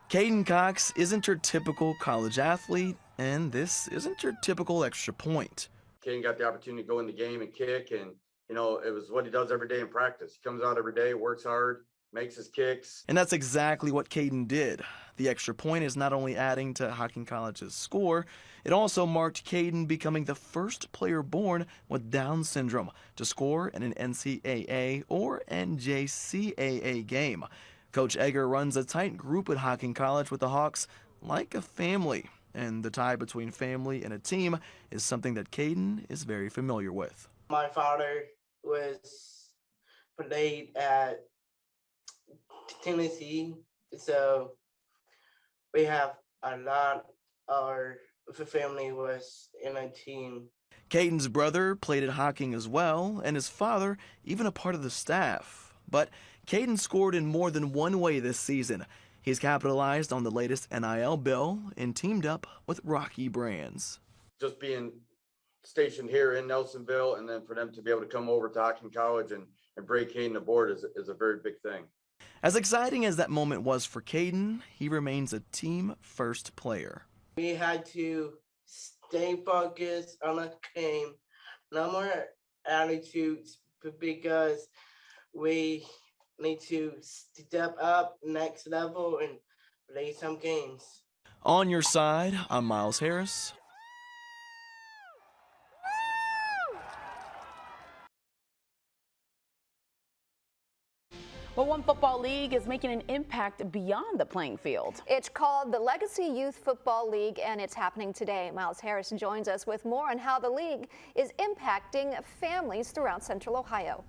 Caden Cox isn't your typical college athlete, and this isn't your typical extra point. Caden got the opportunity to go in the game and kick, and it was what he does every day in practice. He comes out every day, works hard, makes his kicks. And that's exactly what Caden did. The extra point is not only adding to Hocking College's score, it also marked Caden becoming the first player born with Down syndrome to score in an NCAA or NJCAA game. Coach Egger runs a tight group at Hocking College with the Hawks like a family, and the tie between family and a team is something that Caden is very familiar with. My father was played at Tennessee, so we have a lot of the family was in a team. Caden's brother played at Hocking as well, and his father even a part of the staff. But Caden scored in more than one way this season. He's capitalized on the latest NIL bill and teamed up with Rocky Brands. Just being stationed here in Nelsonville, and then for them to be able to come over to Hocking College and break Caden aboard is a very big thing. As exciting as that moment was for Caden, he remains a team-first player. We had to stay focused on the game, no more attitudes, because we need to step up next level and play some games. On your side, I'm Miles Harris. Well, one football league is making an impact beyond the playing field. It's called the Legacy Youth Football League, and it's happening today. Miles Harris joins us with more on how the league is impacting families throughout Central Ohio.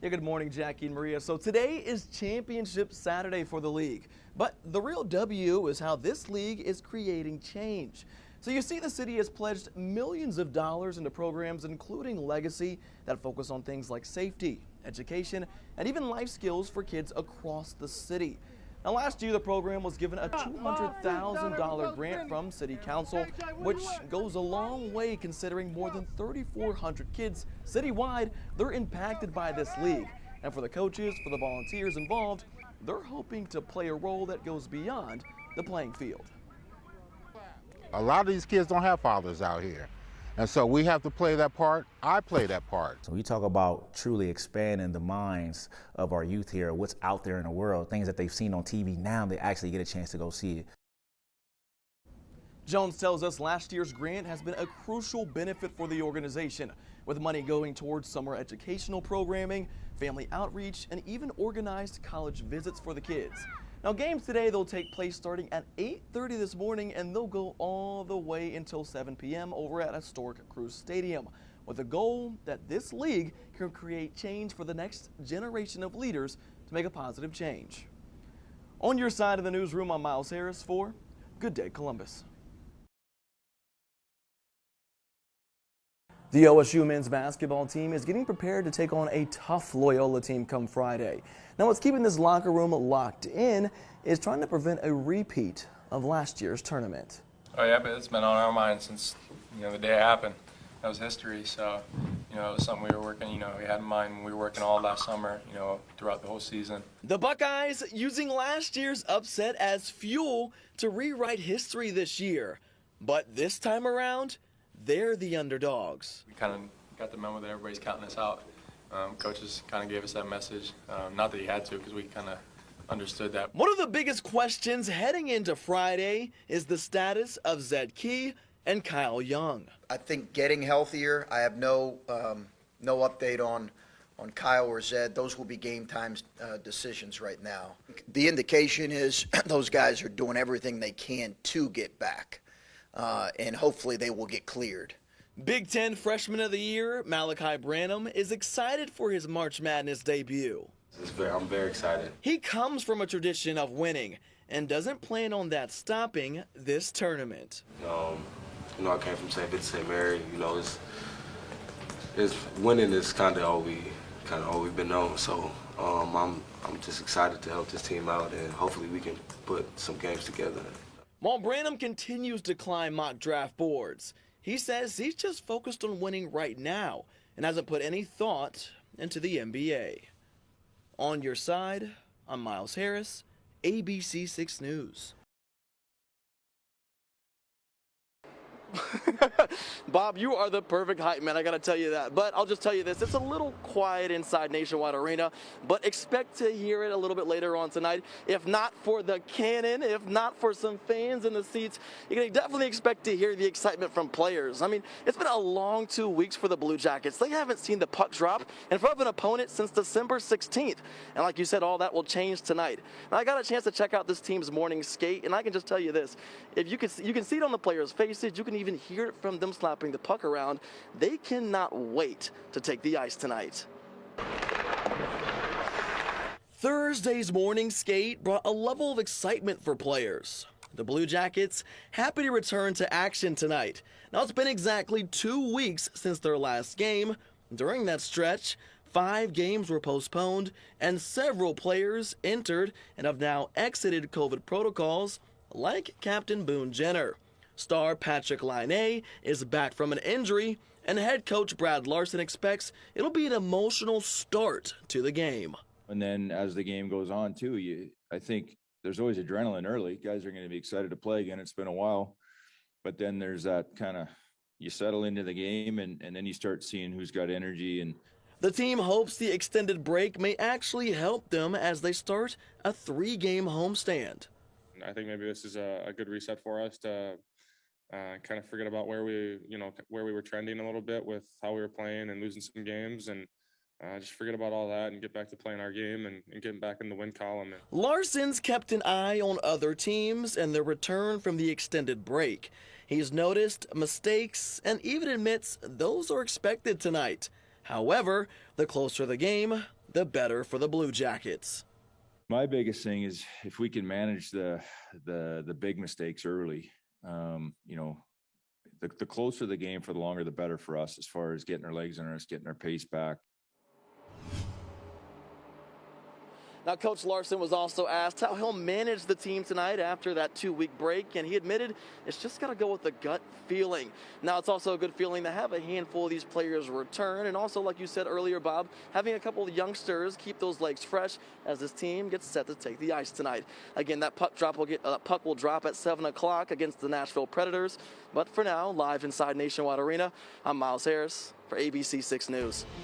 Yeah, good morning, Jackie and Maria. So today is Championship Saturday for the league, but the real W is how this league is creating change. So you see, the city has pledged millions of dollars into programs, including Legacy, that focus on things like safety, education, and even life skills for kids across the city. Now, last year, the program was given a $200,000 grant from City Council, which goes a long way considering more than 3,400 kids citywide, they're impacted by this league. And for the coaches, for the volunteers involved, they're hoping to play a role that goes beyond the playing field. A lot of these kids don't have fathers out here. And so we have to play that part. I play that part. So we talk about truly expanding the minds of our youth here, what's out there in the world, things that they've seen on TV. Now they actually get a chance to go see it. Jones tells us last year's grant has been a crucial benefit for the organization, with money going towards summer educational programming, family outreach, and even organized college visits for the kids. Now, games today, they'll take place starting at 8:30 this morning, and they'll go all the way until 7 p.m. over at historic Cruz Stadium, with the goal that this league can create change for the next generation of leaders to make a positive change. On your side of the newsroom, I'm Miles Harris for Good Day Columbus. The OSU men's basketball team is getting prepared to take on a tough Loyola team come Friday. Now, what's keeping this locker room locked in is trying to prevent a repeat of last year's tournament. Oh yeah, but it's been on our minds since the day it happened. That was history, so it was something we were working. We had in mind when we were working all last summer. Throughout the whole season. The Buckeyes using last year's upset as fuel to rewrite history this year, but this time around, they're the underdogs. We kind of got the memo that everybody's counting us out. Coaches kind of gave us that message. Not that he had to, because we kind of understood that. One of the biggest questions heading into Friday is the status of Zed Key and Kyle Young. I think getting healthier. I have no update on Kyle or Zed. Those will be game time decisions right now. The indication is those guys are doing everything they can to get back. And hopefully they will get cleared. Big Ten Freshman of the Year, Malachi Branham, is excited for his March Madness debut. I'm very excited. He comes from a tradition of winning and doesn't plan on that stopping this tournament. I came from St. Vincent St. Mary. It's winning is kind of all we've been known. So I'm just excited to help this team out, and hopefully we can put some games together. While Branham continues to climb mock draft boards, he says he's just focused on winning right now and hasn't put any thought into the NBA. On your side, I'm Miles Harris, ABC 6 News. Bob, you are the perfect hype man, I gotta tell you that. But I'll just tell you this, it's a little quiet inside Nationwide Arena, but expect to hear it a little bit later on tonight. If not for the cannon, if not for some fans in the seats, you can definitely expect to hear the excitement from players. I mean, it's been a long 2 weeks for the Blue Jackets. They haven't seen the puck drop in front of an opponent since December 16th. And like you said, all that will change tonight. Now, I got a chance to check out this team's morning skate, and I can just tell you this, if you can see it on the players' faces, you can even hear it from them slapping the puck around. They cannot wait to take the ice tonight. Thursday's morning skate brought a level of excitement for players. The Blue Jackets happy to return to action tonight. Now, it's been exactly 2 weeks since their last game. During that stretch, 5 games were postponed and several players entered and have now exited COVID protocols, like Captain Boone Jenner. Star Patrick Laine is back from an injury, and head coach Brad Larson expects it'll be an emotional start to the game. And then as the game goes on too, I think there's always adrenaline early. Guys are going to be excited to play again. It's been a while, but then there's that kind of, you settle into the game and then you start seeing who's got energy. And the team hopes the extended break may actually help them as they start a 3-game homestand. I think maybe this is a good reset for us to kind of forget about where we were trending a little bit with how we were playing and losing some games, and just forget about all that and get back to playing our game and getting back in the win column. Larson's kept an eye on other teams and their return from the extended break. He's noticed mistakes and even admits those are expected tonight. However, the closer the game, the better for the Blue Jackets. my biggest thing is if we can manage the big mistakes early, the closer the game for the longer, the better for us as far as getting our legs under us, getting our pace back. Now, Coach Larson was also asked how he'll manage the team tonight after that 2-week break, and he admitted it's just got to go with the gut feeling. Now, it's also a good feeling to have a handful of these players return, and also, like you said earlier, Bob, having a couple of youngsters keep those legs fresh as this team gets set to take the ice tonight. Again, that puck will drop at 7 o'clock against the Nashville Predators. But for now, live inside Nationwide Arena, I'm Miles Harris for ABC 6 News.